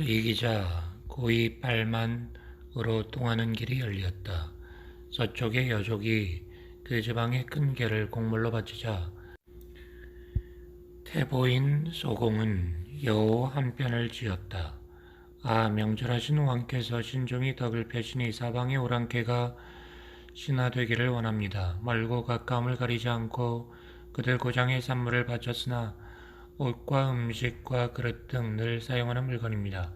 이기자 고이 빨만으로 통하는 길이 열렸다. 서쪽의 여족이 그 지방의 큰 개를 곡물로 바치자 태보인 소공은 여호 한 편을 지었다. 아, 명철하신 왕께서 신종이 덕을 패시니 사방의 오랑캐가 신하되기를 원합니다. 멀고 가까움을 가리지 않고 그들 고장의 산물을 바쳤으나 옷과 음식과 그릇 등 늘 사용하는 물건입니다.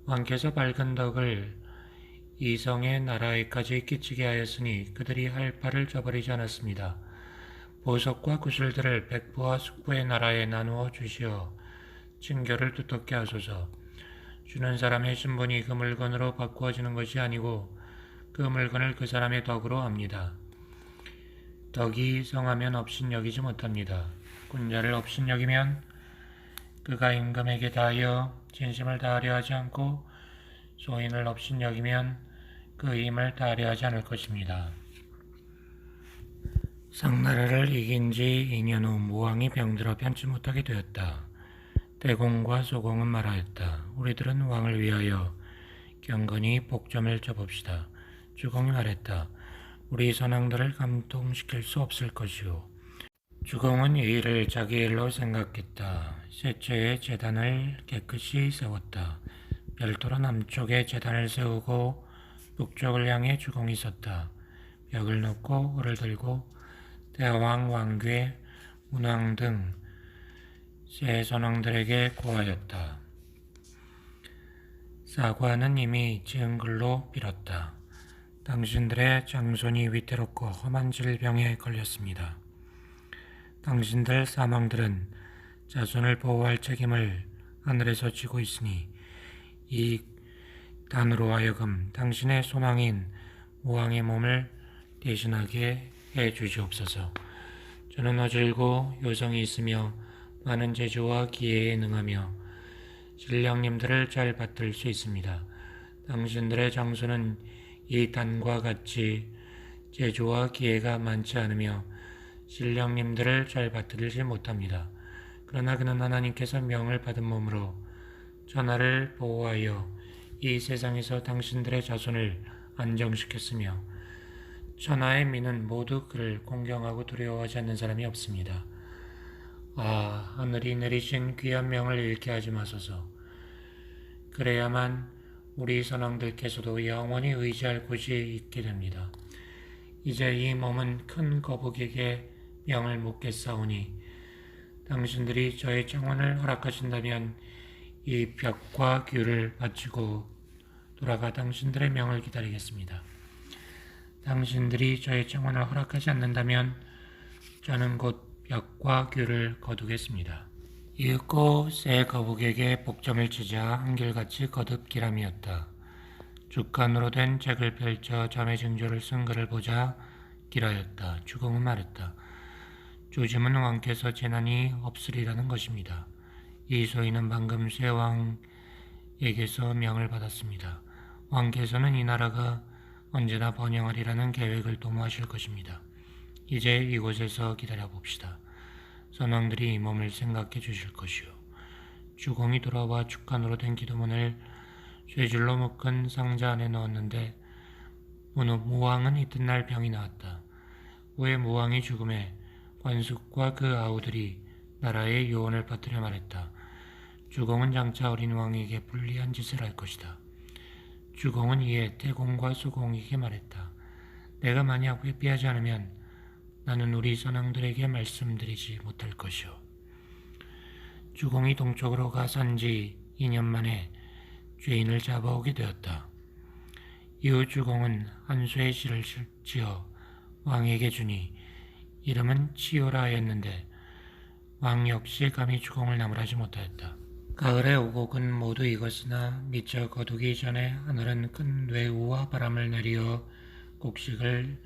왕께서 밝은 덕을 이성의 나라에까지 끼치게 하였으니 그들이 할 바를 저버리지 않았습니다. 보석과 구슬들을 백부와 숙부의 나라에 나누어 주시어 징교를 두텁게 하소서. 주는 사람의 신분이 그 물건으로 바꾸어지는 것이 아니고 그 물건을 그 사람의 덕으로 합니다. 덕이 성하면 업신여기지 못합니다. 군자를 업신여기면 그가 임금에게 다하여 진심을 다하려 하지 않고 소인을 업신여기면 그 힘을 다하려 하지 않을 것입니다. 상나라를 이긴 지 2년 후 무왕이 병들어 편치 못하게 되었다. 대공과 소공은 말하였다. 우리들은 왕을 위하여 경건히 복점을 쳐봅시다. 주공이 말했다. 우리 선왕들을 감동시킬 수 없을 것이오. 주공은 이 일을 자기 일로 생각했다. 셋째의 제단을 깨끗이 세웠다. 별도로 남쪽에 제단을 세우고 북쪽을 향해 주공이 섰다. 벽을 놓고 을을 들고 대왕, 왕괴, 문왕 등 세 선왕들에게 고하였다. 사과는 이미 지은 글로 빌었다. 당신들의 장손이 위태롭고 험한 질병에 걸렸습니다. 당신들 사망들은 자손을 보호할 책임을 하늘에서 지고 있으니 이 단으로 하여금 당신의 소망인 무왕의 몸을 대신하게 해 주시옵소서. 저는 어질고 요성이 있으며 많은 재주와 기회에 능하며 신령님들을 잘 받들 수 있습니다. 당신들의 장소는 이 단과 같이 재주와 기회가 많지 않으며 신령님들을 잘 받들지 못합니다. 그러나 그는 하나님께서 명을 받은 몸으로 천하를 보호하여 이 세상에서 당신들의 자손을 안정시켰으며 천하의 민은 모두 그를 공경하고 두려워하지 않는 사람이 없습니다. 아, 하늘이 내리신 귀한 명을 잃게 하지 마소서. 그래야만 우리 선왕들께서도 영원히 의지할 곳이 있게 됩니다. 이제 이 몸은 큰 거북에게 명을 묻겠사오니 당신들이 저의 청혼을 허락하신다면 이 벽과 귤을 바치고 돌아가 당신들의 명을 기다리겠습니다. 당신들이 저의 청혼을 허락하지 않는다면 저는 곧 벽과 귤을 거두겠습니다. 이윽고 새 거북에게 복점을 치자 한결같이 거듭 기람이었다. 죽간으로 된 책을 펼쳐 점의 징조를 쓴 글을 보자 길하였다. 주공은 말했다. 조짐은 왕께서 재난이 없으리라는 것입니다. 이 소인은 방금 새 왕에게서 명을 받았습니다. 왕께서는 이 나라가 언제나 번영하리라는 계획을 도모하실 것입니다. 이제 이곳에서 기다려봅시다. 선왕들이 이 몸을 생각해 주실 것이요. 주공이 돌아와 축간으로 된 기도문을 쇠줄로 묶은 상자 안에 넣었는데 무왕은 이튿날 병이 나았다. 후에 무왕이 죽음에 관숙과 그 아우들이 나라의 요원을 퍼뜨려 말했다. 주공은 장차 어린 왕에게 불리한 짓을 할 것이다. 주공은 이에 태공과 소공에게 말했다. 내가 만약 회피하지 않으면 나는 우리 선왕들에게 말씀드리지 못할 것이오. 주공이 동쪽으로 가 산지 2년 만에 죄인을 잡아오게 되었다. 이후 주공은 한 쇠의 실을 지어 왕에게 주니 이름은 치요라 하였는데 왕 역시 감히 주공을 나무라지 못하였다. 가을에 오곡은 모두 익었으나 미처 거두기 전에 하늘은 큰 뇌우와 바람을 내리어 곡식을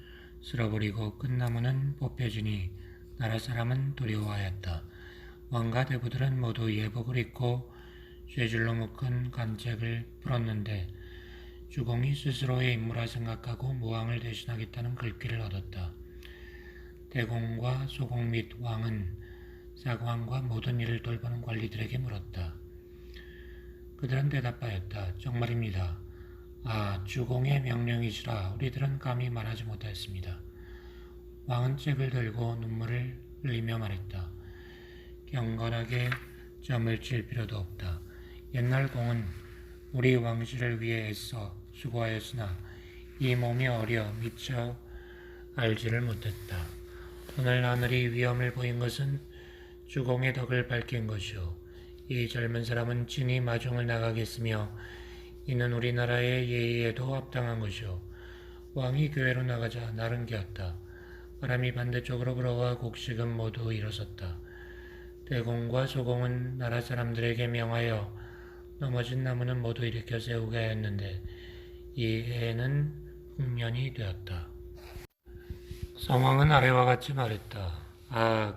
쓸어버리고 끝나무는 뽑혀지니 나라 사람은 두려워하였다. 왕과 대부들은 모두 예복을 입고 쇠줄로 묶은 관책을 풀었는데 주공이 스스로의 임무라 생각하고 무왕을 대신하겠다는 글귀를 얻었다. 대공과 소공 및 왕은 사관과 모든 일을 돌보는 관리들에게 물었다. 그들은 대답하였다. 정말입니다. 주공의 명령이시라 우리들은 감히 말하지 못하였습니다. 왕은 책을 들고 눈물을 흘리며 말했다. 경건하게 점을 칠 필요도 없다. 옛날 공은 우리 왕실을 위해 애써 수고하였으나 이 몸이 어려 미처 알지를 못했다. 오늘 하늘이 위험을 보인 것은 주공의 덕을 밝힌 것이오. 이 젊은 사람은 친히 마중을 나가겠으며 이는 우리나라의 예의에도 합당한 것이오. 왕이 교회로 나가자 날은 개었다. 바람이 반대쪽으로 불어와 곡식은 모두 일어섰다. 대공과 소공은 나라 사람들에게 명하여 넘어진 나무는 모두 일으켜 세우게 하였는데 이 해에는 흑년이 되었다. 성왕은 아래와 같이 말했다.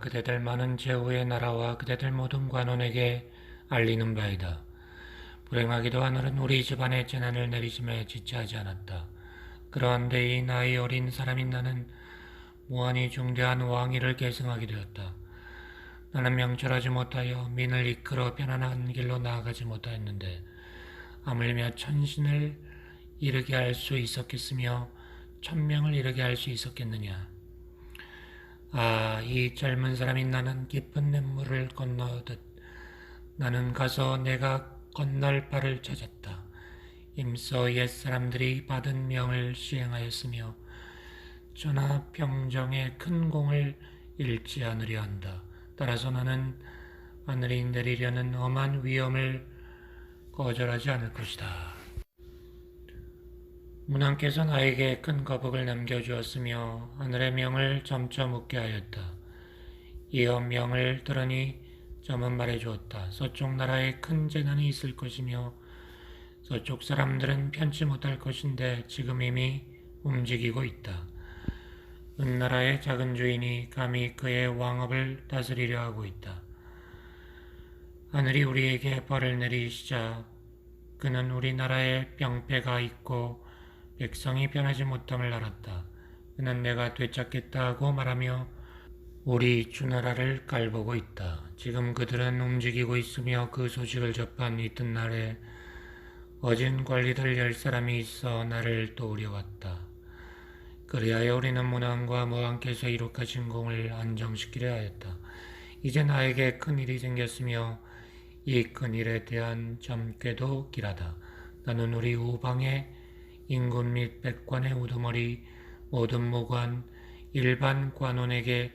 그대들 많은 제후의 나라와 그대들 모든 관원에게 알리는 바이다. 불행하기도 하늘은 우리 집안에 재난을 내리심에 지체하지 않았다. 그러한데 이 나이 어린 사람인 나는 무한히 중대한 왕위를 계승하게 되었다. 나는 명철하지 못하여 민을 이끌어 편안한 길로 나아가지 못하였는데 하물며 천신을 이르게 할 수 있었겠으며 천명을 이르게 할 수 있었겠느냐. 이 젊은 사람인 나는 깊은 냇물을 건너듯 나는 가서 내가 건널 바를 찾았다. 임서 옛 사람들이 받은 명을 시행하였으며 전하 평정의 큰 공을 잃지 않으려 한다. 따라서 나는 하늘이 내리려는 험한 위험을 거절하지 않을 것이다. 문왕께서 나에게 큰 거북을 남겨주었으며 하늘의 명을 점쳐 묻게 하였다. 이어 명을 들으니 점은 말해주었다. 서쪽 나라에 큰 재난이 있을 것이며 서쪽 사람들은 편치 못할 것인데 지금 이미 움직이고 있다. 은나라의 작은 주인이 감히 그의 왕업을 다스리려 하고 있다. 하늘이 우리에게 벌을 내리시자 그는 우리나라에 병폐가 있고 백성이 변하지 못함을 알았다. 그는 내가 되찾겠다 하고 말하며 우리 주나라를 깔보고 있다. 지금 그들은 움직이고 있으며 그 소식을 접한 이튿날에 어진 관리들 10사람이 있어 나를 도우려왔다. 그리하여 우리는 문왕과 모왕께서 이룩하신 공을 안정시키려 하였다. 이제 나에게 큰 일이 생겼으며 이 큰 일에 대한 점괘도 길하다. 나는 우리 우방의 인군 및 백관의 우두머리 모든 무관 일반 관원에게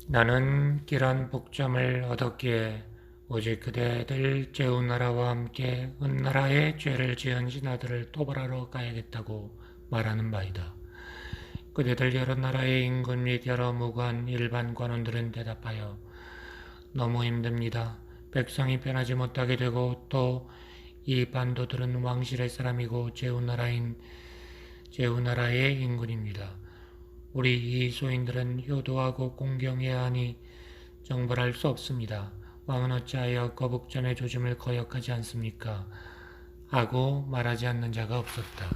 나는 길한 복점을 얻었기에 오직 그대들 제후나라와 함께 은나라에 죄를 지은 신하들을 토벌하러 가야겠다고 말하는 바이다. 그대들 여러 나라의 인군 및 여러 무관 일반 관원들은 대답하여 너무 힘듭니다. 백성이 변하지 못하게 되고 또 이 반도들은 왕실의 사람이고 제후나라의 인군입니다. 우리 이 소인들은 효도하고 공경해야 하니 정벌할 수 없습니다. 왕은 어찌하여 거북전의 조짐을 거역하지 않습니까? 하고 말하지 않는 자가 없었다.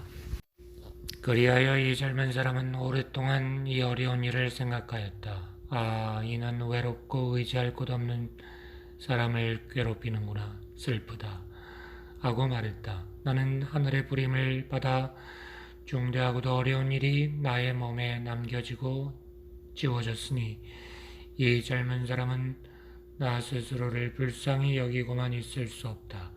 그리하여 이 젊은 사람은 오랫동안 이 어려운 일을 생각하였다. 이는 외롭고 의지할 곳 없는 사람을 괴롭히는구나. 슬프다. 하고 말했다. 나는 하늘의 부림을 받아 중대하고도 어려운 일이 나의 몸에 남겨지고 지워졌으니 이 젊은 사람은 나 스스로를 불쌍히 여기고만 있을 수 없다.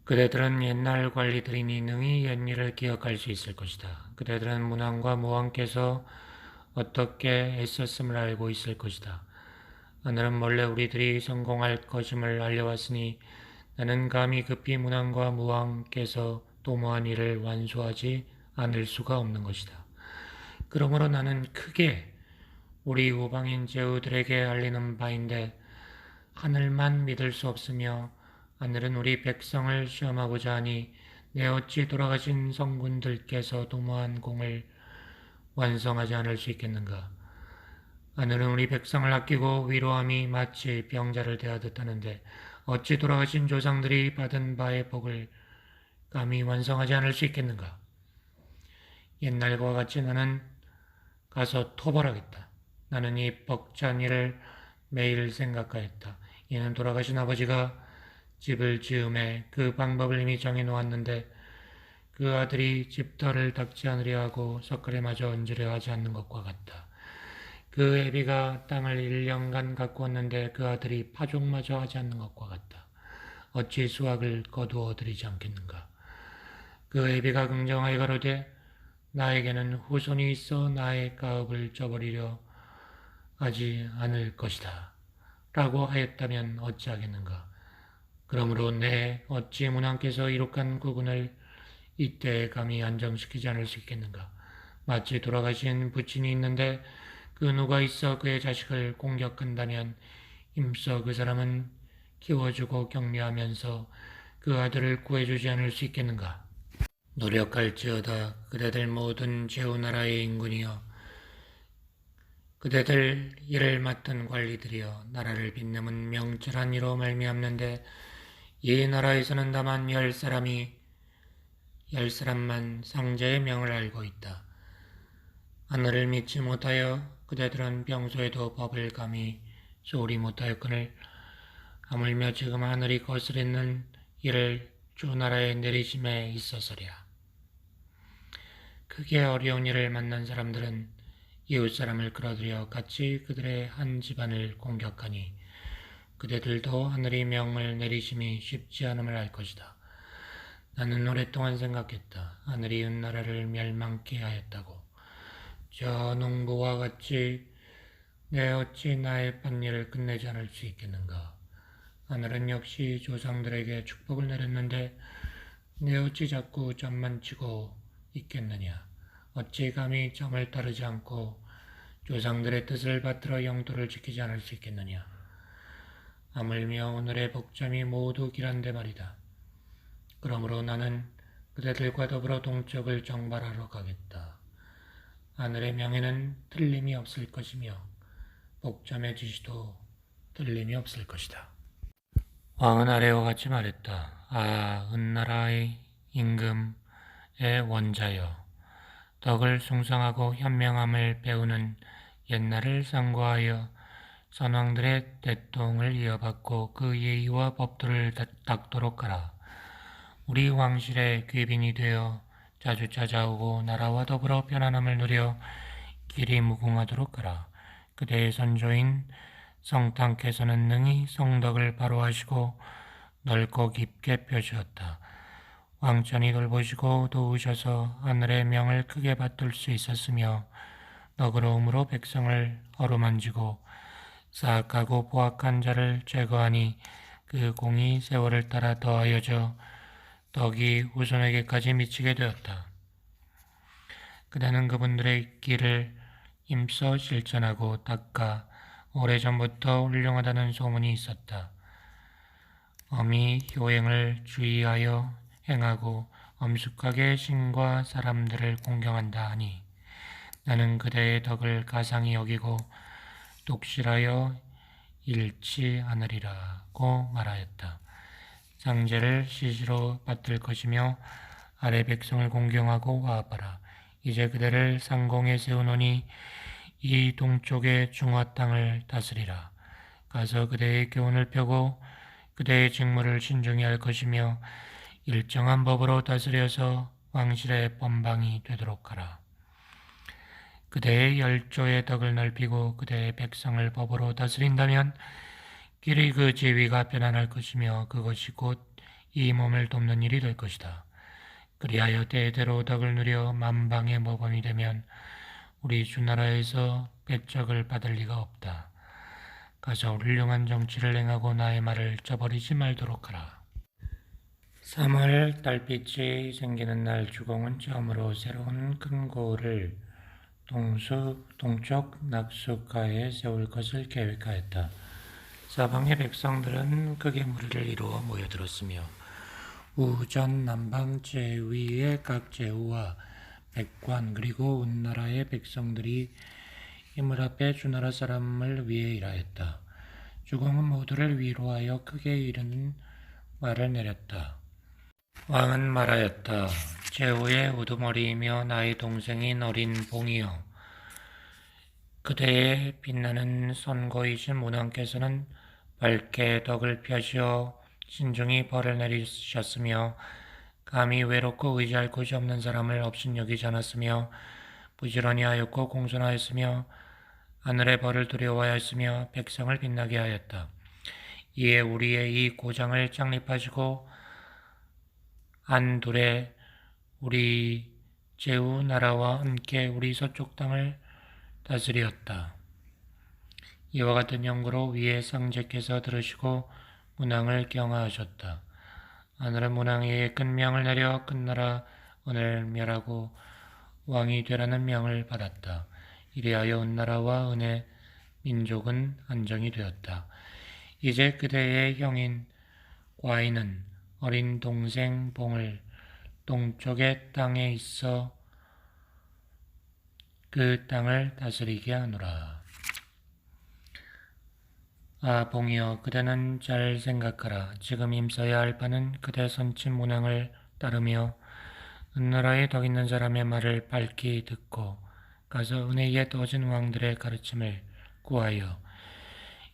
그대들은 옛날 관리들이니 능히 옛일을 기억할 수 있을 것이다. 그대들은 문왕과 모왕께서 어떻게 애썼음을 알고 있을 것이다. 하늘은 몰래 우리들이 성공할 것임을 알려왔으니 나는 감히 급히 문왕과 무왕께서 도모한 일을 완수하지 않을 수가 없는 것이다. 그러므로 나는 크게 우리 우방인 제후들에게 알리는 바인데 하늘만 믿을 수 없으며 하늘은 우리 백성을 시험하고자 하니 내 어찌 돌아가신 성군들께서 도모한 공을 완성하지 않을 수 있겠는가. 하늘은 우리 백성을 아끼고 위로함이 마치 병자를 대하듯 하는데 어찌 돌아가신 조상들이 받은 바의 복을 감히 완성하지 않을 수 있겠는가? 옛날과 같이 나는 가서 토벌하겠다. 나는 이 벅찬 일을 매일 생각하였다. 이는 돌아가신 아버지가 집을 지음에 그 방법을 이미 정해놓았는데 그 아들이 집터를 닦지 않으려 하고 석가래마저 얹으려 하지 않는 것과 같다. 그 애비가 땅을 1년간 가꾸었는데 그 아들이 파종마저 하지 않는 것과 같다. 어찌 수확을 거두어 들이지 않겠는가. 그 애비가 긍정하여 가로되 나에게는 후손이 있어 나의 가업을 져버리려 하지 않을 것이다. 라고 하였다면 어찌하겠는가. 그러므로 내 어찌 문왕께서 이룩한 구군을 이때에 감히 안정시키지 않을 수 있겠는가. 마치 돌아가신 부친이 있는데 그 누가 있어 그의 자식을 공격한다면 힘써 그 사람은 키워주고 격려하면서 그 아들을 구해주지 않을 수 있겠는가. 노력할지어다 그대들 모든 제후나라의 인군이여 그대들 일을 맡은 관리들이여 나라를 빛내는 명철한 이로 말미암는데 이 나라에서는 다만 10사람만 상제의 명을 알고 있다. 하늘을 믿지 못하여 그대들은 평소에도 법을 감히 소홀히 못하였거늘 하물며 지금 하늘이 거스르는 이를 주나라의 내리심에 있어서랴. 크게 어려운 일을 만난 사람들은 이웃 사람을 끌어들여 같이 그들의 한 집안을 공격하니 그대들도 하늘이 명을 내리심이 쉽지 않음을 알 것이다. 나는 오랫동안 생각했다. 하늘이 은나라를 멸망케 하였다고. 저 농부와 같이 내 어찌 나의 밭일을 끝내지 않을 수 있겠는가. 하늘은 역시 조상들에게 축복을 내렸는데 내 어찌 자꾸 점만 치고 있겠느냐. 어찌 감히 점을 따르지 않고 조상들의 뜻을 받들어 영토를 지키지 않을 수 있겠느냐. 하물며 오늘의 복점이 모두 길한데 말이다. 그러므로 나는 그대들과 더불어 동쪽을 정발하러 가겠다. 하늘의 명예는 틀림이 없을 것이며 복점의 지시도 틀림이 없을 것이다. 왕은 아래와 같이 말했다. 아, 은나라의 임금의 원자여, 덕을 숭상하고 현명함을 배우는 옛날을 상고하여 선왕들의 대통을 이어받고 그 예의와 법도를 닦도록 하라. 우리 왕실의 귀빈이 되어 자주 찾아오고 나라와 더불어 편안함을 누려 길이 무궁하도록 하라. 그대의 선조인 성탕께서는 능히 성덕을 바로 하시고 넓고 깊게 펴주었다. 왕천이 돌보시고 도우셔서 하늘의 명을 크게 받들 수 있었으며 너그러움으로 백성을 어루만지고 사악하고 포악한 자를 제거하니 그 공이 세월을 따라 더하여져 덕이 후손에게까지 미치게 되었다. 그대는 그분들의 길을 힘써 실천하고 닦아 오래전부터 훌륭하다는 소문이 있었다. 엄히 효행을 주의하여 행하고 엄숙하게 신과 사람들을 공경한다 하니 나는 그대의 덕을 가상히 여기고 독실하여 잃지 않으리라고 말하였다. 상제를 시시로 받들 것이며 아래 백성을 공경하고 화합하라. 이제 그대를 상공에 세우노니 이 동쪽의 중화 땅을 다스리라. 가서 그대의 교훈을 펴고 그대의 직무를 신중히 할 것이며 일정한 법으로 다스려서 왕실의 법방이 되도록 하라. 그대의 열조의 덕을 넓히고 그대의 백성을 법으로 다스린다면 길이 그 지위가 편안할 것이며 그것이 곧 이 몸을 돕는 일이 될 것이다. 그리하여 대대로 덕을 누려 만방의 모범이 되면 우리 주나라에서 배척을 받을 리가 없다. 가서 훌륭한 정치를 행하고 나의 말을 저버리지 말도록 하라. 3월 달빛이 생기는 날 주공은 처음으로 새로운 큰 고을을 동쪽 낙수가에 세울 것을 계획하였다. 사방의 백성들은 크게 무리를 이루어 모여들었으며 우전 남방 제위의 각 제후와 백관 그리고 은나라의 백성들이 이물 앞에 주나라 사람을 위해 일하였다. 주공은 모두를 위로하여 크게 이르는 말을 내렸다. 왕은 말하였다. 제후의 우두머리이며 나의 동생인 어린 봉이여, 그대의 빛나는 선고이신 문왕께서는 밝게 덕을 펴시어 신중히 벌을 내리셨으며 감히 외롭고 의지할 곳이 없는 사람을 없인 여기지 않았으며 부지런히 하였고 공손하였으며 하늘의 벌을 두려워하였으며 백성을 빛나게 하였다. 이에 우리의 이 고장을 창립하시고 안둘에 우리 제후 나라와 함께 우리 서쪽 땅을 다스리었다. 이와 같은 연구로 위에 상제께서 들으시고 문왕을 경하하셨다. 하늘은 문왕에게 큰 명을 내려 큰 나라 은을 멸하고 왕이 되라는 명을 받았다. 이리하여 은나라와 은의 민족은 안정이 되었다. 이제 그대의 형인 과인은 어린 동생 봉을 동쪽의 땅에 있어 그 땅을 다스리게 하노라. 아, 봉이여, 그대는 잘 생각하라. 지금 힘써야 할 바는 그대 선친 문왕을 따르며 은나라에 덕 있는 사람의 말을 밝히 듣고 가서 은혜 옛 어진 왕들의 가르침을 구하여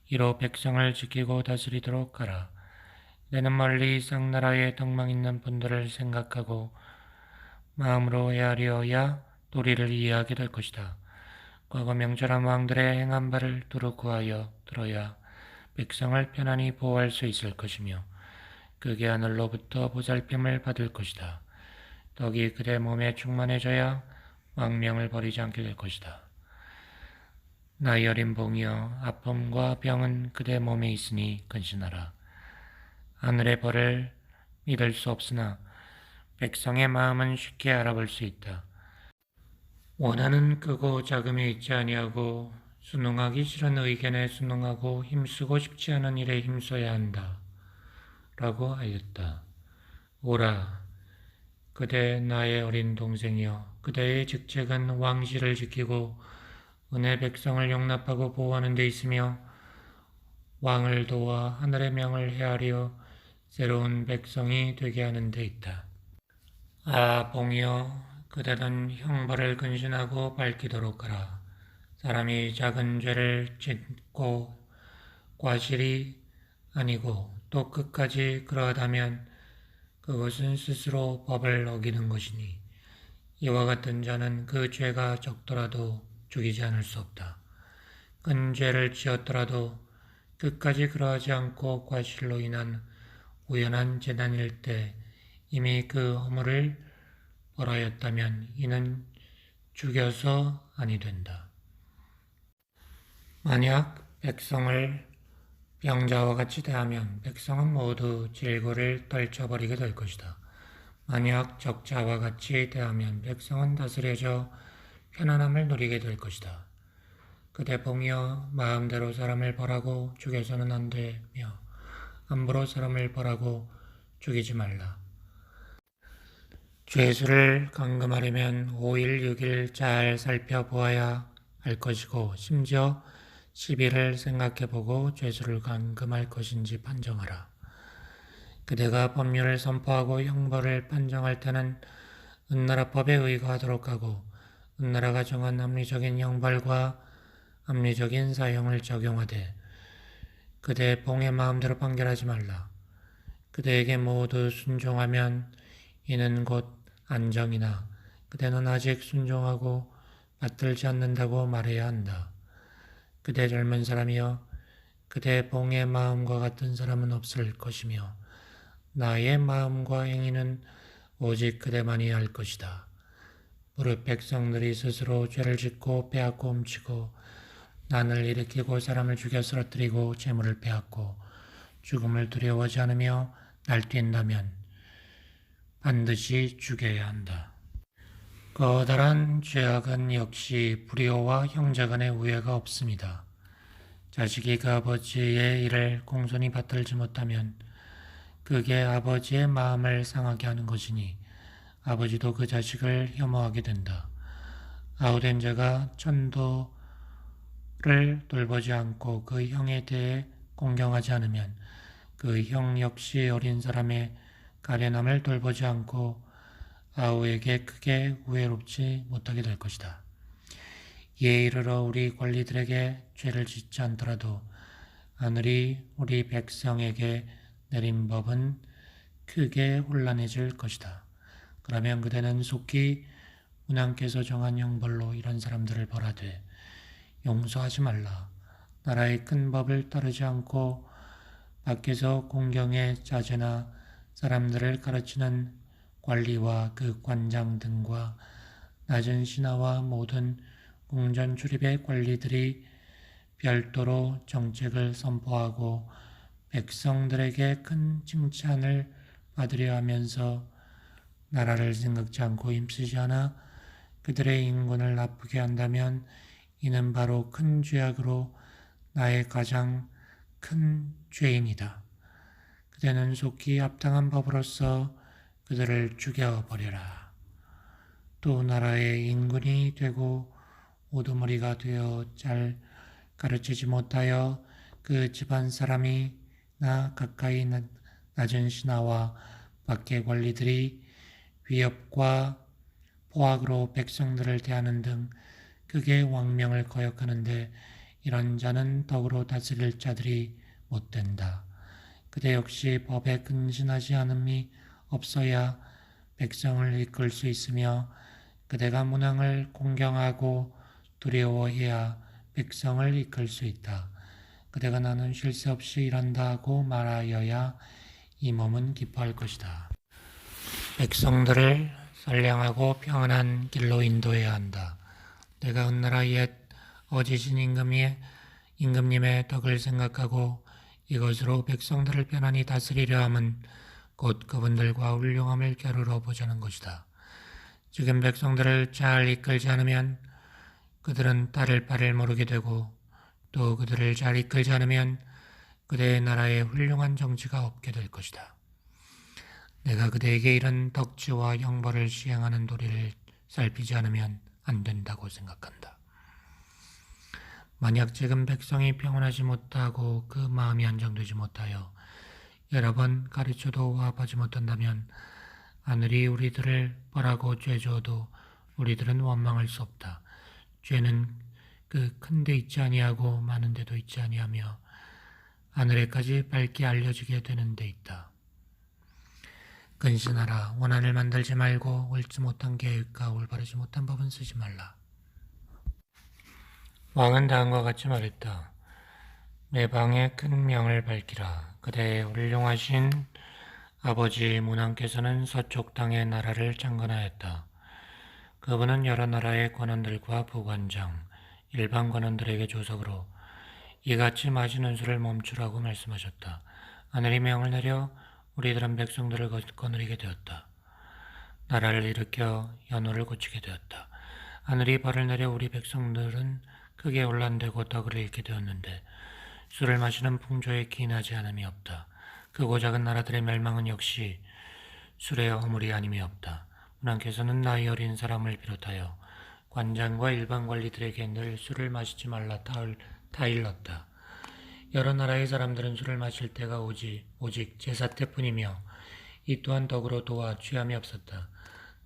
이로 백성을 지키고 다스리도록 하라. 내는 멀리 쌍나라에 덕망 있는 분들을 생각하고 마음으로 헤아려야 도리를 이해하게 될 것이다. 과거 명철한 왕들의 행한 바를 두루 구하여 들어야 백성을 편안히 보호할 수 있을 것이며 그게 하늘로부터 보살핌을 받을 것이다. 덕이 그대 몸에 충만해져야 왕명을 버리지 않게 될 것이다. 나이 어린 봉이여, 아픔과 병은 그대 몸에 있으니 근신하라. 하늘의 벌을 믿을 수 없으나 백성의 마음은 쉽게 알아볼 수 있다. 원한은 크고 자금이 있지 아니하고 순응하기 싫은 의견에 순응하고 힘쓰고 싶지 않은 일에 힘써야 한다. 라고 하였다. 오라, 그대 나의 어린 동생이여, 그대의 직책은 왕실을 지키고 은혜 백성을 용납하고 보호하는 데 있으며 왕을 도와 하늘의 명을 헤아려 새로운 백성이 되게 하는 데 있다. 아, 봉이여, 그대는 형벌을 근신하고 밝히도록 하라. 사람이 작은 죄를 짓고 과실이 아니고 또 끝까지 그러하다면 그것은 스스로 법을 어기는 것이니 이와 같은 자는 그 죄가 적더라도 죽이지 않을 수 없다. 큰 죄를 지었더라도 끝까지 그러하지 않고 과실로 인한 우연한 재난일 때 이미 그 허물을 벌하였다면 이는 죽여서 아니 된다. 만약 백성을 병자와 같이 대하면 백성은 모두 질고를 떨쳐버리게 될 것이다. 만약 적자와 같이 대하면 백성은 다스려져 편안함을 누리게 될 것이다. 그대 봉이여, 마음대로 사람을 벌하고 죽여서는 안 되며 함부로 사람을 벌하고 죽이지 말라. 죄수를 감금하려면 5일, 6일 잘 살펴보아야 할 것이고 심지어 10일을 생각해보고 죄수를 감금할 것인지 판정하라. 그대가 법률을 선포하고 형벌을 판정할 때는 은나라 법에 의거하도록 하고 은나라가 정한 합리적인 형벌과 합리적인 사형을 적용하되 그대 봉의 마음대로 판결하지 말라. 그대에게 모두 순종하면 이는 곧 안정이나 그대는 아직 순종하고 받들지 않는다고 말해야 한다. 그대 젊은 사람이여, 그대 봉의 마음과 같은 사람은 없을 것이며 나의 마음과 행위는 오직 그대만이 할 것이다. 무릇 백성들이 스스로 죄를 짓고 빼앗고 훔치고 난을 일으키고 사람을 죽여 쓰러뜨리고 재물을 빼앗고 죽음을 두려워하지 않으며 날뛴다면 반드시 죽여야 한다. 커다란 죄악은 역시 불효와 형제 간의 우애가 없습니다. 자식이 그 아버지의 일을 공손히 받들지 못하면 그게 아버지의 마음을 상하게 하는 것이니 아버지도 그 자식을 혐오하게 된다. 아우된 자가 천도를 돌보지 않고 그 형에 대해 공경하지 않으면 그 형 역시 어린 사람의 가련함을 돌보지 않고 아우에게 크게 우애롭지 못하게 될 것이다. 이에 이르러 우리 관리들에게 죄를 짓지 않더라도 하늘이 우리 백성에게 내린 법은 크게 혼란해질 것이다. 그러면 그대는 속히 문왕께서 정한 형벌로 이런 사람들을 벌하되 용서하지 말라. 나라의 큰 법을 따르지 않고 밖에서 공경의 자제나 사람들을 가르치는 관리와 그 관장 등과 낮은 신하와 모든 궁전 출입의 관리들이 별도로 정책을 선포하고 백성들에게 큰 칭찬을 받으려 하면서 나라를 생각지 않고 힘쓰지 않아 그들의 인권을 나쁘게 한다면 이는 바로 큰 죄악으로 나의 가장 큰 죄인이다. 그대는 속히 합당한 법으로서 그들을 죽여버려라. 또 나라의 인군이 되고 우두머리가 되어 잘 가르치지 못하여 그 집안 사람이나 가까이 낮은 신하와 밖의 관리들이 위협과 포악으로 백성들을 대하는 등 크게 왕명을 거역하는데 이런 자는 덕으로 다스릴 자들이 못된다. 그대 역시 법에 근신하지 않음이 없어야 백성을 이끌 수 있으며 그대가 문왕을 공경하고 두려워해야 백성을 이끌 수 있다. 그대가 나는 쉴 새 없이 일한다 하고 말하여야 이 몸은 기뻐할 것이다. 백성들을 선량하고 평안한 길로 인도해야 한다. 내가 훗나라 옛 어지신 임금님의 덕을 생각하고 이것으로 백성들을 편안히 다스리려 함은 곧 그분들과 훌륭함을 겨루러 보자는 것이다. 지금 백성들을 잘 이끌지 않으면 그들은 따를 바를 모르게 되고 또 그들을 잘 이끌지 않으면 그대의 나라에 훌륭한 정치가 없게 될 것이다. 내가 그대에게 이런 덕지와 형벌을 시행하는 도리를 살피지 않으면 안 된다고 생각한다. 만약 지금 백성이 평온하지 못하고 그 마음이 안정되지 못하여 여러 번 가르쳐도 화합하지 못한다면 하늘이 우리들을 벌하고 죄 주어도 우리들은 원망할 수 없다. 죄는 그 큰 데 있지 아니하고 많은 데도 있지 아니하며 하늘에까지 밝게 알려지게 되는 데 있다. 근신하라. 원한을 만들지 말고 옳지 못한 계획과 올바르지 못한 법은 쓰지 말라. 왕은 다음과 같이 말했다. 내 방에 큰 명을 밝히라. 그대의 훌륭하신 아버지 문왕께서는 서쪽 땅의 나라를 창건하였다. 그분은 여러 나라의 관원들과 부관장, 일반 관원들에게 조석으로 이같이 마시는 술을 멈추라고 말씀하셨다. 하늘이 명을 내려 우리들은 백성들을 거느리게 되었다. 나라를 일으켜 연호를 고치게 되었다. 하늘이 벌을 내려 우리 백성들은 크게 혼란되고 덕을 잃게 되었는데 술을 마시는 풍조에 기인하지 않음이 없다. 크고 작은 나라들의 멸망은 역시 술의 허물이 아님이 없다. 문왕께서는 나이 어린 사람을 비롯하여 관장과 일반 관리들에게 늘 술을 마시지 말라 타일렀다. 여러 나라의 사람들은 술을 마실 때가 오직 제사 때뿐이며 이 또한 덕으로 도와 취함이 없었다.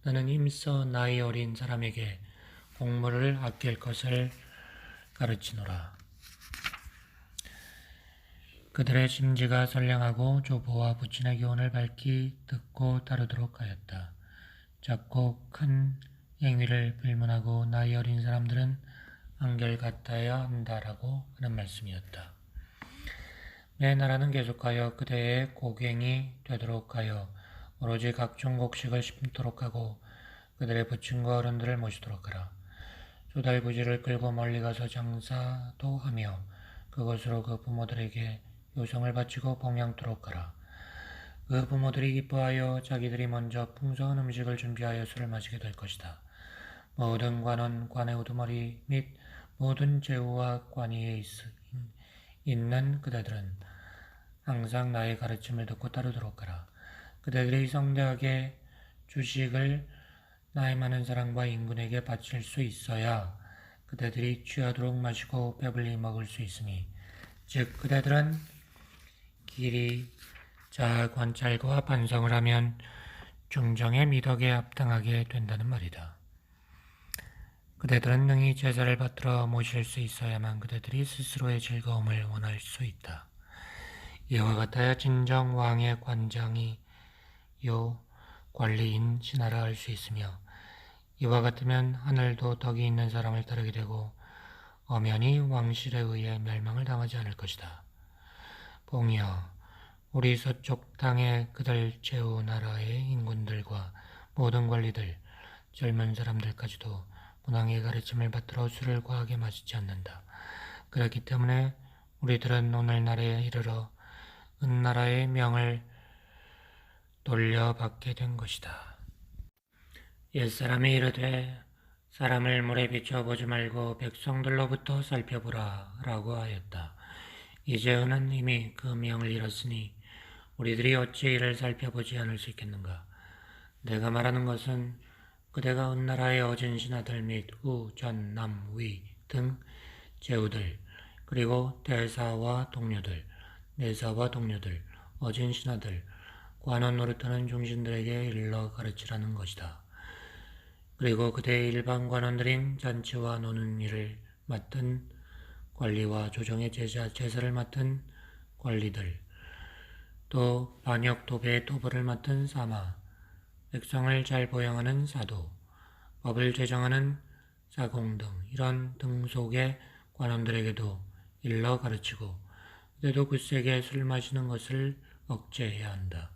나는 힘써 나이 어린 사람에게 공물을 아낄 것을 가르치노라. 그들의 심지가 선량하고 조보와 부친의 교훈을 밝히 듣고 따르도록 하였다. 작고 큰 행위를 불문하고 나이 어린 사람들은 한결같아야 한다라고 하는 말씀이었다. 내 나라는 계속하여 그대의 고갱이 되도록 하여 오로지 각종 곡식을 심도록 하고 그들의 부친과 어른들을 모시도록 하라. 조달부지를 끌고 멀리 가서 장사도 하며 그것으로 그 부모들에게 요성을 바치고 봉양토록 하라. 그 부모들이 기뻐하여 자기들이 먼저 풍성한 음식을 준비하여 술을 마시게 될 것이다. 모든 관원, 관의 우두머리 및 모든 제후와 관이에 있는 그대들은 항상 나의 가르침을 듣고 따르도록 하라. 그대들이 성대하게 주식을 나의 많은 사랑과 인군에게 바칠 수 있어야 그대들이 취하도록 마시고 배불리 먹을 수 있으니 즉 그대들은 길이 잘 관찰과 반성을 하면 중정의 미덕에 합당하게 된다는 말이다. 그대들은 능히 제사를 받들어 모실 수 있어야만 그대들이 스스로의 즐거움을 원할 수 있다. 이와 같아야 진정 왕의 관장이요 관리인 신하라 할 수 있으며, 이와 같으면 하늘도 덕이 있는 사람을 따르게 되고 엄연히 왕실에 의해 멸망을 당하지 않을 것이다. 봉이여, 우리 서쪽 땅의 그들 제후 나라의 인군들과 모든 관리들, 젊은 사람들까지도 문왕의 가르침을 받들어 술을 과하게 마시지 않는다. 그렇기 때문에 우리들은 오늘날에 이르러 은나라의 명을 돌려받게 된 것이다. 옛사람이 이르되 사람을 물에 비춰 보지 말고 백성들로부터 살펴보라 라고 하였다. 이제 은은 이미 그 명을 잃었으니 우리들이 어찌 이를 살펴보지 않을 수 있겠는가. 내가 말하는 것은 그대가 은나라의 어진 신하들 및 우, 전, 남, 위 등 제후들, 그리고 대사와 동료들, 내사와 동료들, 어진 신하들, 관원 노릇하는 중신들에게 일러 가르치라는 것이다. 그리고 그대의 일반 관원들인 잔치와 노는 일을 맡은 관리와 조정의 제사를 맡은 관리들, 또 반역 도배의 도벌을 맡은 사마, 백성을 잘 보양하는 사도, 법을 제정하는 사공 등 이런 등속의 관원들에게도 일러 가르치고, 그대도 굳세게 술 마시는 것을 억제해야 한다.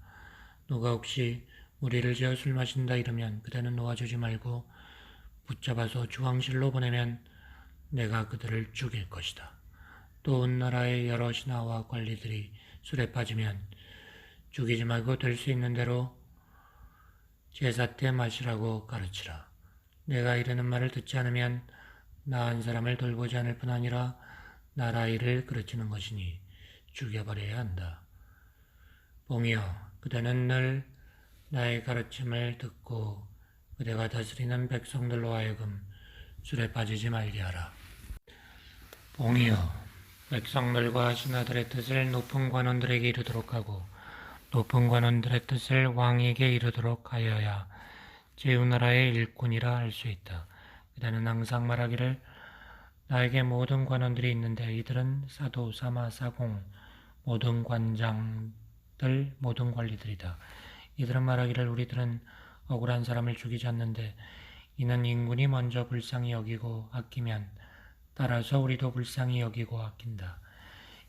누가 혹시 무리를 지어 술 마신다 이러면 그대는 놓아주지 말고 붙잡아서 주왕실로 보내면 내가 그들을 죽일 것이다. 또 은나라의 여러 신하와 관리들이 술에 빠지면 죽이지 말고 될 수 있는 대로 제사 때 마시라고 가르치라. 내가 이르는 말을 듣지 않으면 나 한 사람을 돌보지 않을 뿐 아니라 나라 일을 그르치는 것이니 죽여버려야 한다. 봉이여, 그대는 늘 나의 가르침을 듣고 그대가 다스리는 백성들로 하여금 술에 빠지지 말게 하라. 봉이여, 백성들과 신하들의 뜻을 높은 관원들에게 이르도록 하고 높은 관원들의 뜻을 왕에게 이르도록 하여야 제후나라의 일꾼이라 할 수 있다. 그대는 항상 말하기를 나에게 모든 관원들이 있는데 이들은 사도, 사마, 사공, 모든 관장들, 모든 관리들이다. 이들은 말하기를 우리들은 억울한 사람을 죽이지 않는데 이는 인군이 먼저 불쌍히 여기고 아끼면 따라서 우리도 불쌍히 여기고 아낀다.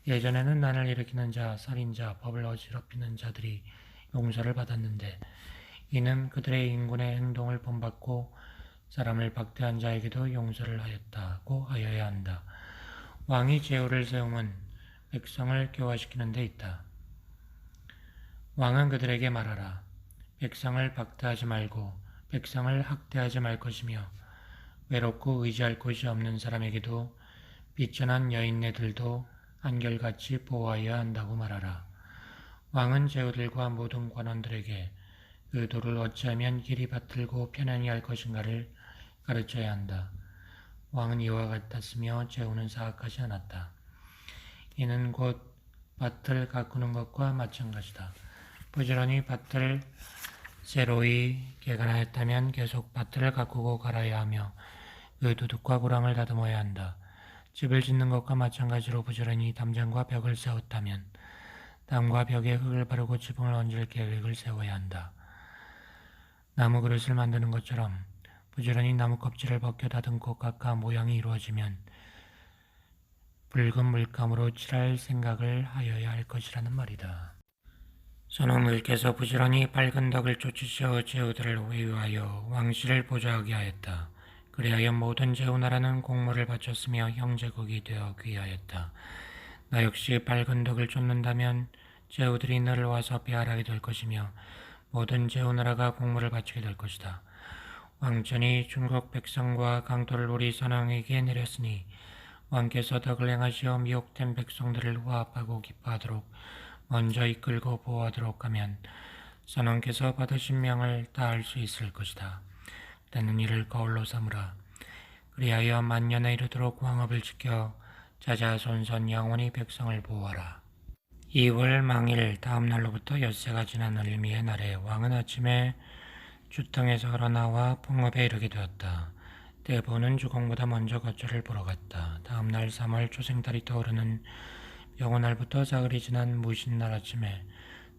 예전에는 난을 일으키는 자, 살인자, 법을 어지럽히는 자들이 용서를 받았는데 이는 그들의 인군의 행동을 본받고 사람을 박대한 자에게도 용서를 하였다고 하여야 한다. 왕이 제후를 세움은 백성을 교화시키는 데 있다. 왕은 그들에게 말하라. 백성을 박대하지 말고 백성을 학대하지 말 것이며 외롭고 의지할 곳이 없는 사람에게도 비천한 여인네들도 한결같이 보호하여야 한다고 말하라. 왕은 제후들과 모든 관원들에게 그 도를 어찌하면 길이 받들고 편안히 할 것인가를 가르쳐야 한다. 왕은 이와 같았으며 제후는 사악하지 않았다. 이는 곧 밭을 가꾸는 것과 마찬가지다. 부지런히 밭을 새로이 개간하였다면 계속 밭을 가꾸고 갈아야 하며 그 두둑과 구랑을 다듬어야 한다. 집을 짓는 것과 마찬가지로 부지런히 담장과 벽을 세웠다면 담과 벽에 흙을 바르고 지붕을 얹을 계획을 세워야 한다. 나무 그릇을 만드는 것처럼 부지런히 나무 껍질을 벗겨 다듬고 깎아 모양이 이루어지면 붉은 물감으로 칠할 생각을 하여야 할 것이라는 말이다. 선왕들께서 부지런히 밝은 덕을 쫓으셔 제후들을 회유하여 왕실을 보좌하게 하였다. 그리하여 모든 제후나라는 공물을 바쳤으며 형제국이 되어 귀하였다. 나 역시 밝은 덕을 쫓는다면 제후들이 너를 와서 배알하게 될 것이며 모든 제후나라가 공물을 바치게 될 것이다. 왕천이 중국 백성과 강토를 우리 선왕에게 내렸으니 왕께서 덕을 행하시어 미혹된 백성들을 화합하고 기뻐하도록 먼저 이끌고 보호하도록 하면 선왕께서 받으신 명을 다할 수 있을 것이다. 때는 이를 거울로 삼으라. 그리하여 만년에 이르도록 왕업을 지켜 자자손손 영원히 백성을 보호하라. 2월 망일 다음 날로부터 엿새가 지난 을미의 날에 왕은 아침에 주땅에서 걸어나와 풍업에 이르게 되었다. 대보는 주공보다 먼저 거처를 보러 갔다. 다음 날 3월 초생달이 떠오르는 영혼날부터 사흘이 지난 무신날 아침에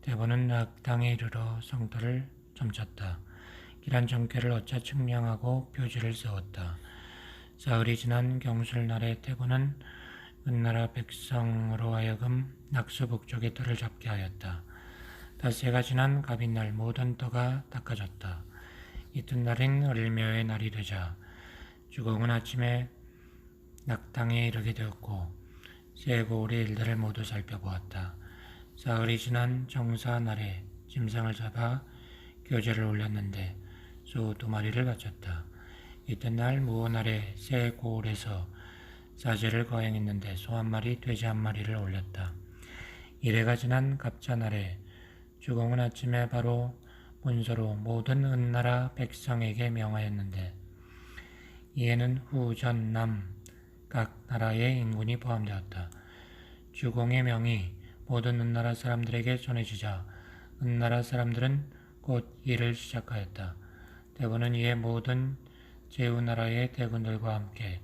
대부는 낙당에 이르러 성터를 점쳤다. 기란 정쾌를 얻자 측량하고 표지를 세웠다. 사흘이 지난 경술날에 대부는 은나라 백성으로 하여금 낙수 북쪽의 털을 잡게 하였다. 닷새가 지난 갑인날 모든 터가 닦아졌다. 이튿날인 을묘의 날이 되자 주공은 아침에 낙당에 이르게 되었고 새 고을의 일들을 모두 살펴보았다. 사흘이 지난 정사날에 짐승을 잡아 교제를 올렸는데 소 2마리를 바쳤다. 이튿날 무오날에 새 고을에서 사제를 거행했는데 소 1마리, 돼지 1마리를 올렸다. 이래가 지난 갑자날에 주공은 아침에 바로 문서로 모든 은나라 백성에게 명하였는데 이에는 후, 전, 남 각 나라의 인군이 포함되었다. 주공의 명이 모든 은나라 사람들에게 전해지자 은나라 사람들은 곧 일을 시작하였다. 대부는 이에 모든 제후나라의 대군들과 함께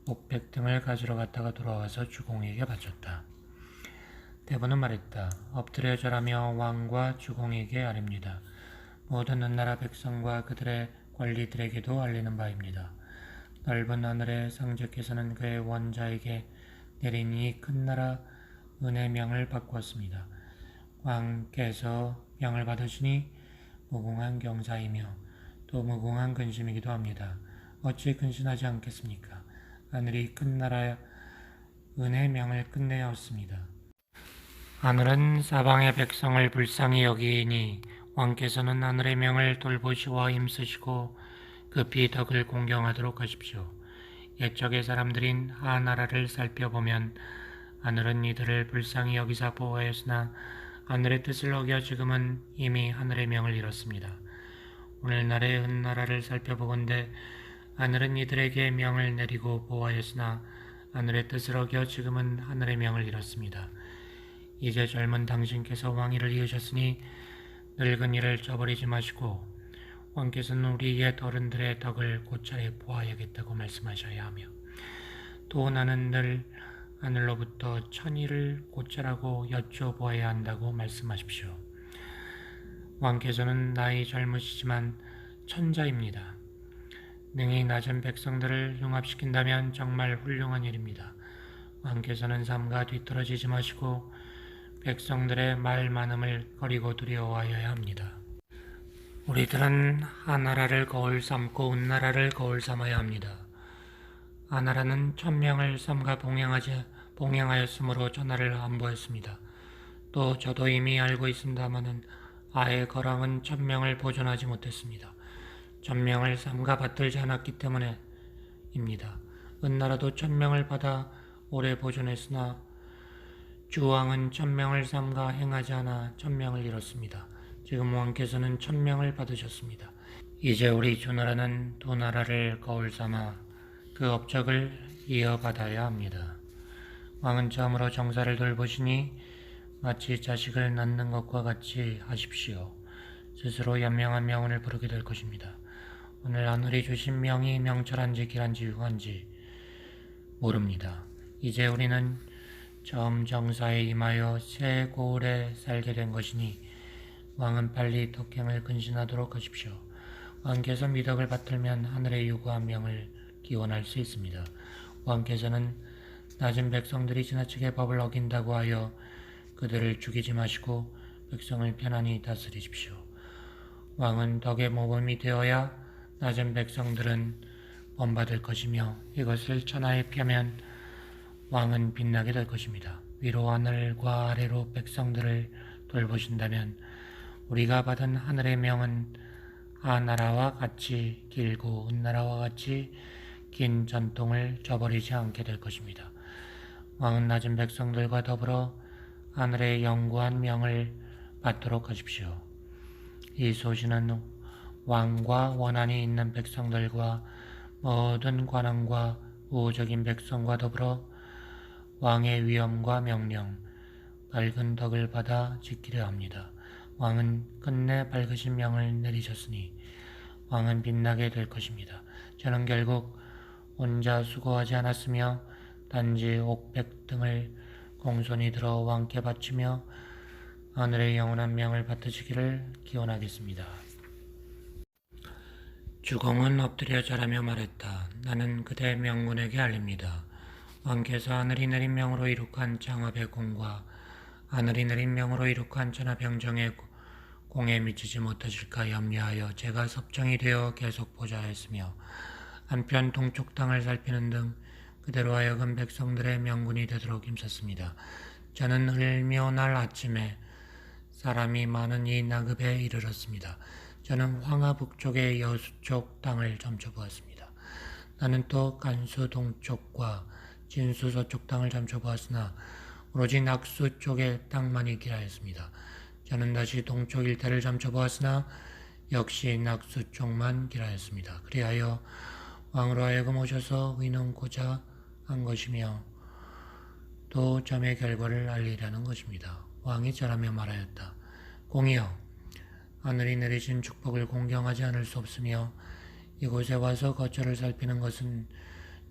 옥백 등을 가지러 갔다가 돌아와서 주공에게 바쳤다. 대부는 말했다. 엎드려 절하며 왕과 주공에게 아뢰립니다. 모든 은나라 백성과 그들의 관리들에게도 알리는 바입니다. 넓은 하늘의 상주께서는 그의 원자에게 내린 이 큰 나라 은혜명을 바꾸었습니다. 왕께서 명을 받으시니 무궁한 경사이며 또 무궁한 근심이기도 합니다. 어찌 근심하지 않겠습니까? 하늘이 큰 나라 은혜명을 끝내었습니다. 하늘은 사방의 백성을 불쌍히 여기니 왕께서는 하늘의 명을 돌보시와 힘쓰시고 급히 덕을 공경하도록 하십시오. 옛적의 사람들인 하나라를 살펴보면 하늘은 이들을 불쌍히 여기사 보호하였으나 하늘의 뜻을 어겨 지금은 이미 하늘의 명을 잃었습니다. 오늘날의 은나라를 살펴보건대 하늘은 이들에게 명을 내리고 보호하였으나 하늘의 뜻을 어겨 지금은 하늘의 명을 잃었습니다. 이제 젊은 당신께서 왕위를 이으셨으니 늙은 이를 저버리지 마시고 왕께서는 우리 옛 어른들의 덕을 곧차례 보아야겠다고 말씀하셔야 하며 또 나는 늘 하늘로부터 천일을 곧잘하고 여쭤보아야 한다고 말씀하십시오. 왕께서는 나이 젊으시지만 천자입니다. 능히 낮은 백성들을 융합시킨다면 정말 훌륭한 일입니다. 왕께서는 삼가 뒤떨어지지 마시고 백성들의 말 많음을 거리고 두려워하여야 합니다. 우리들은 하나라를 거울 삼고 은나라를 거울 삼아야 합니다. 하나라는 1000명을 삼가 봉행하였으므로 전하를 안보했습니다. 또 저도 이미 알고 있습니다마는 아의 거랑은 1000명을 보존하지 못했습니다. 1000명을 삼가 받들지 않았기 때문에입니다. 은나라도 1000명을 받아 오래 보존했으나 주왕은 1000명을 삼가 행하지 않아 1000명을 잃었습니다. 지금 왕께서는 1000명을 받으셨습니다. 이제 우리 주나라는 두 나라를 거울 삼아 그 업적을 이어받아야 합니다. 왕은 처음으로 정사를 돌보시니 마치 자식을 낳는 것과 같이 하십시오. 스스로 연명한 명을 부르게 될 것입니다. 오늘 하늘이 주신 명이 명철한지 길한지 흉한지 모릅니다. 이제 우리는 처음 정사에 임하여 새 고을에 살게 된 것이니 왕은 빨리 덕행을 근신하도록 하십시오. 왕께서 미덕을 받들면 하늘의 유구한 명을 기원할 수 있습니다. 왕께서는 낮은 백성들이 지나치게 법을 어긴다고 하여 그들을 죽이지 마시고 백성을 편안히 다스리십시오. 왕은 덕의 모범이 되어야 낮은 백성들은 본받을 것이며 이것을 천하에 펴면 왕은 빛나게 될 것입니다. 위로 하늘과 아래로 백성들을 돌보신다면 우리가 받은 하늘의 명은 하나라와 같이 길고 은나라와 같이 긴 전통을 저버리지 않게 될 것입니다. 왕은 낮은 백성들과 더불어 하늘의 영구한 명을 받도록 하십시오. 이 소신은 왕과 원한이 있는 백성들과 모든 관원과 우호적인 백성과 더불어 왕의 위엄과 명령, 밝은 덕을 받아 지키려 합니다. 왕은 끝내 밝으신 명을 내리셨으니 왕은 빛나게 될 것입니다. 저는 결국 혼자 수고하지 않았으며 단지 옥백 등을 공손히 들어 왕께 바치며 하늘의 영원한 명을 받으시기를 기원하겠습니다. 주공은 엎드려 절하며 말했다. 나는 그대 명군에게 알립니다. 왕께서 하늘이 내린 명으로 이룩한 장합의 공과 하늘이 내린 명으로 이룩한 천하병정의 공에 미치지 못하실까 염려하여 제가 섭정이 되어 계속 보좌하였으며 한편 동쪽 땅을 살피는 등 그대로 하여금 백성들의 명군이 되도록 힘썼습니다. 저는 흘며 날 아침에 사람이 많은 이 나급에 이르렀습니다. 저는 황하 북쪽의 여수쪽 땅을 점쳐보았습니다. 나는 또 간수 동쪽과 진수 서쪽 땅을 점쳐보았으나 오로지 낙수 쪽의 땅만 있기라 했습니다. 저는 다시 동쪽 일대를 점쳐보았으나 역시 낙수 쪽만 기라였습니다. 그리하여 왕으로 하여금 오셔서 의논고자 한 것이며 또 점의 결과를 알리라는 것입니다. 왕이 절하며 말하였다. 공이여, 하늘이 내리신 축복을 공경하지 않을 수 없으며 이곳에 와서 거처를 살피는 것은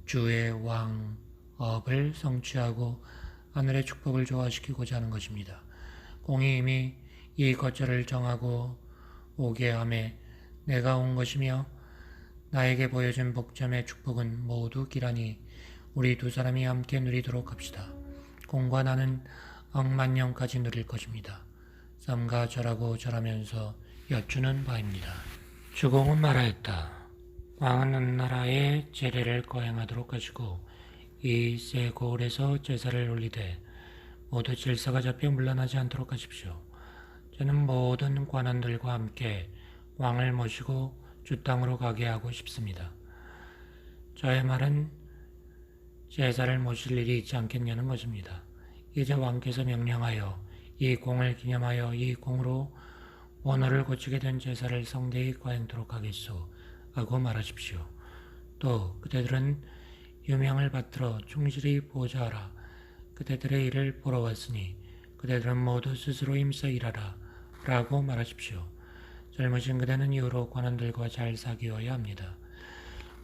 주의 왕업을 성취하고 하늘의 축복을 조화시키고자 하는 것입니다. 공이 이미 이 거처를 정하고 오게 하매 내가 온 것이며 나에게 보여준 복점의 축복은 모두 기라니 우리 두 사람이 함께 누리도록 합시다. 공과 나는 억만년까지 누릴 것입니다. 삼가 절하고 절하면서 여쭈는 바입니다. 주공은 말하였다. 왕은 은나라에 제례를 거행하도록 하시고 이 세고을에서 제사를 올리되 모두 질서가 잡혀 물러나지 않도록 하십시오. 저는 모든 관원들과 함께 왕을 모시고 주 땅으로 가게 하고 싶습니다. 저의 말은 제사를 모실 일이 있지 않겠냐는 것입니다. 이제 왕께서 명령하여 이 공을 기념하여 이 공으로 원어를 고치게 된 제사를 성대히 거행토록 하겠소 하고 말하십시오. 또 그대들은 유명을 받들어 충실히 보좌하라. 그대들의 일을 보러 왔으니 그대들은 모두 스스로 힘써 일하라 라고 말하십시오. 젊으신 그대는 이후로 관원들과 잘 사귀어야 합니다.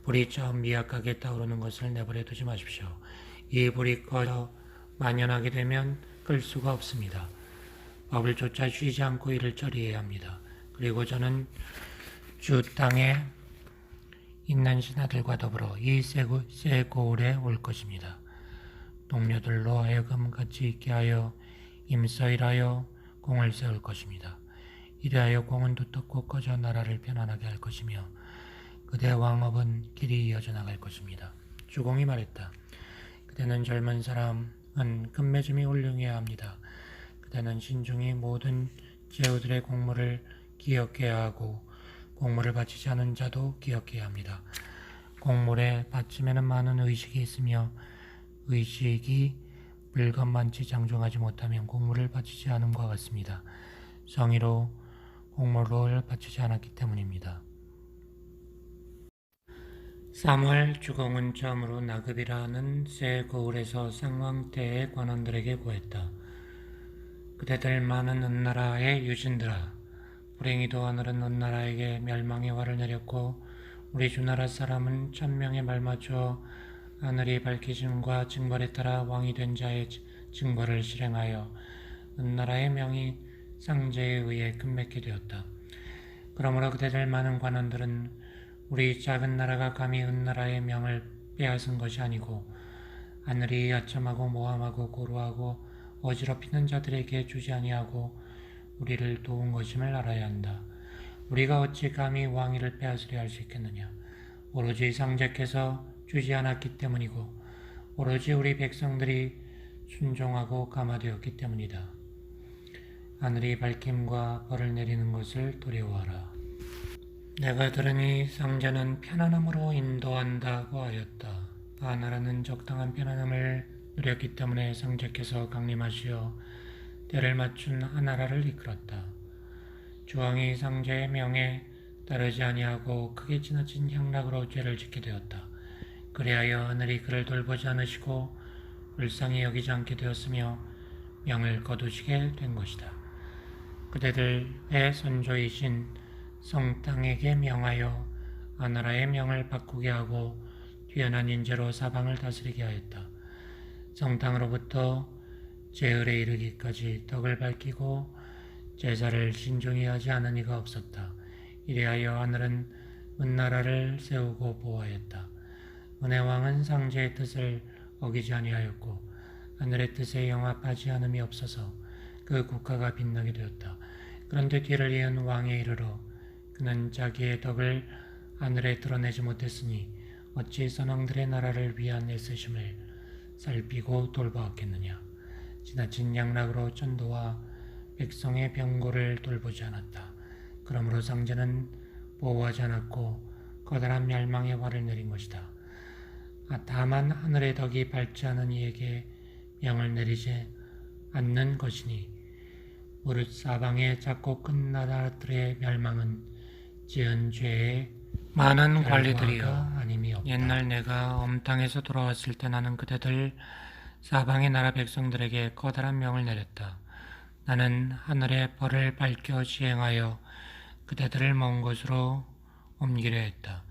불이 처음 미약하게 타오르는 것을 내버려 두지 마십시오. 이 불이 꺼져 만연하게 되면 끌 수가 없습니다. 법을 쫓아 쉬지 않고 일을 처리해야 합니다. 그리고 저는 주 땅에 있는 신하들과 더불어 이 세고을에 올 것입니다. 동료들로 하여금 같이 있게 하여 힘써 일하여 공을 세울 것입니다. 이래하여 공은 두텁고 꺼져 나라를 편안하게 할 것이며 그대 왕업은 길이 이어져 나갈 것입니다. 주공이 말했다. 그대는 젊은 사람은 끝맺음이 훌륭해야 합니다. 그대는 신중히 모든 제후들의 공물을 기억해야 하고 공물을 바치지 않은 자도 기억해야 합니다. 공물의 바침에는 많은 의식이 있으며 의식이 물건만치 장중하지 못하면 공물을 바치지 않음과 같습니다. 성의로 공물을 바치지 않았기 때문입니다. 3월 주공은 처음으로 나급이라는 새 고을에서 상왕 때의 관원들에게 고했다. 그대들 많은 은나라의 유진들아, 불행히도 하늘은 은나라에게 멸망의 화를 내렸고 우리 주나라 사람은 천명의 말맞추어 하늘이 밝히심과 징벌에 따라 왕이 된 자의 징벌을 실행하여 은나라의 명이 상제에 의해 금맥게 되었다. 그러므로 그대들 많은 관원들은 우리 작은 나라가 감히 은나라의 명을 빼앗은 것이 아니고 하늘이 야참하고 모함하고 고루하고 어지럽히는 자들에게 주지 아니하고 우리를 도운 것임을 알아야 한다. 우리가 어찌 감히 왕위를 빼앗으려 할 수 있겠느냐. 오로지 상제께서 주지 않았기 때문이고 오로지 우리 백성들이 순종하고 감화되었기 때문이다. 하늘이 밝힘과 벌을 내리는 것을 두려워하라. 내가 들으니 상제는 편안함으로 인도한다고 하였다. 나라는 적당한 편안함을 누렸기 때문에 상제께서 강림하시어 때를 맞춘 하나라를 이끌었다. 주왕이 상제의 명에 따르지 아니하고 크게 지나친 향락으로 죄를 짓게 되었다. 그리하여 하늘이 그를 돌보지 않으시고 불쌍히 여기지 않게 되었으며 명을 거두시게 된 것이다. 그대들의 선조이신 성땅에게 명하여 하나라의 명을 바꾸게 하고 뛰어난 인재로 사방을 다스리게 하였다. 성땅으로부터 제을에 이르기까지 떡을 밝히고 제사를 신중히 하지 않은 이가 없었다. 이리하여 하늘은 은나라를 세우고 보호하였다. 은혜 왕은 상제의 뜻을 어기지 아니하였고 하늘의 뜻에 영합하지 않음이 없어서 그 국가가 빛나게 되었다. 그런데 뒤를 이은 왕에 이르러 그는 자기의 덕을 하늘에 드러내지 못했으니 어찌 선왕들의 나라를 위한 애쓰심을 살피고 돌보았겠느냐. 지나친 양락으로 전도와 백성의 병고를 돌보지 않았다. 그러므로 상제는 보호하지 않았고 커다란 멸망의 화를 내린 것이다. 다만 하늘의 덕이 밝지 않은 이에게 명을 내리지 않는 것이니 무릇 사방의 작고 큰 나라들의 멸망은 지은 죄의 많은 관리들이여 아님이 없다. 옛날 내가 엄땅에서 돌아왔을 때 나는 그대들 사방의 나라 백성들에게 커다란 명을 내렸다. 나는 하늘의 벌을 밝혀 시행하여 그대들을 먼 곳으로 옮기려 했다.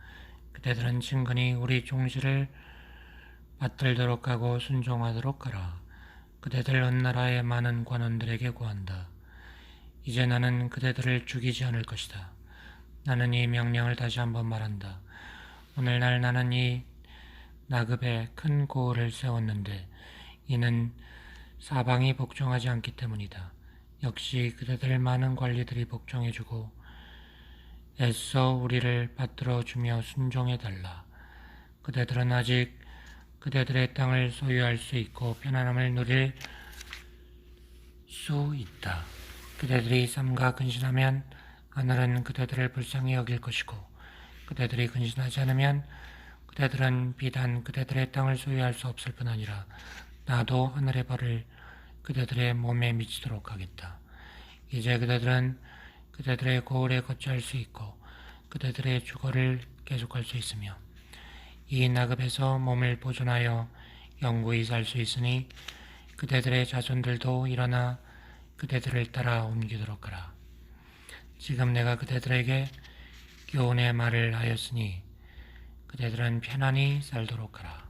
그대들은 친근히 우리 종시를 받들도록 하고 순종하도록 하라. 그대들 은나라의 많은 관원들에게 구한다. 이제 나는 그대들을 죽이지 않을 것이다. 나는 이 명령을 다시 한번 말한다. 오늘날 나는 이 나급에 큰 고을을 세웠는데 이는 사방이 복종하지 않기 때문이다. 역시 그대들 많은 관리들이 복종해주고 애써 우리를 받들어주며 순종해달라. 그대들은 아직 그대들의 땅을 소유할 수 있고 편안함을 누릴 수 있다. 그대들이 삼가 근신하면 하늘은 그대들을 불쌍히 여길 것이고 그대들이 근신하지 않으면 그대들은 비단 그대들의 땅을 소유할 수 없을 뿐 아니라 나도 하늘의 벌을 그대들의 몸에 미치도록 하겠다. 이제 그대들은 그대들의 고을에 거처할 수 있고 그대들의 주거를 계속할 수 있으며 이 나급에서 몸을 보존하여 영구히 살 수 있으니 그대들의 자손들도 일어나 그대들을 따라 옮기도록 하라. 지금 내가 그대들에게 교훈의 말을 하였으니 그대들은 편안히 살도록 하라.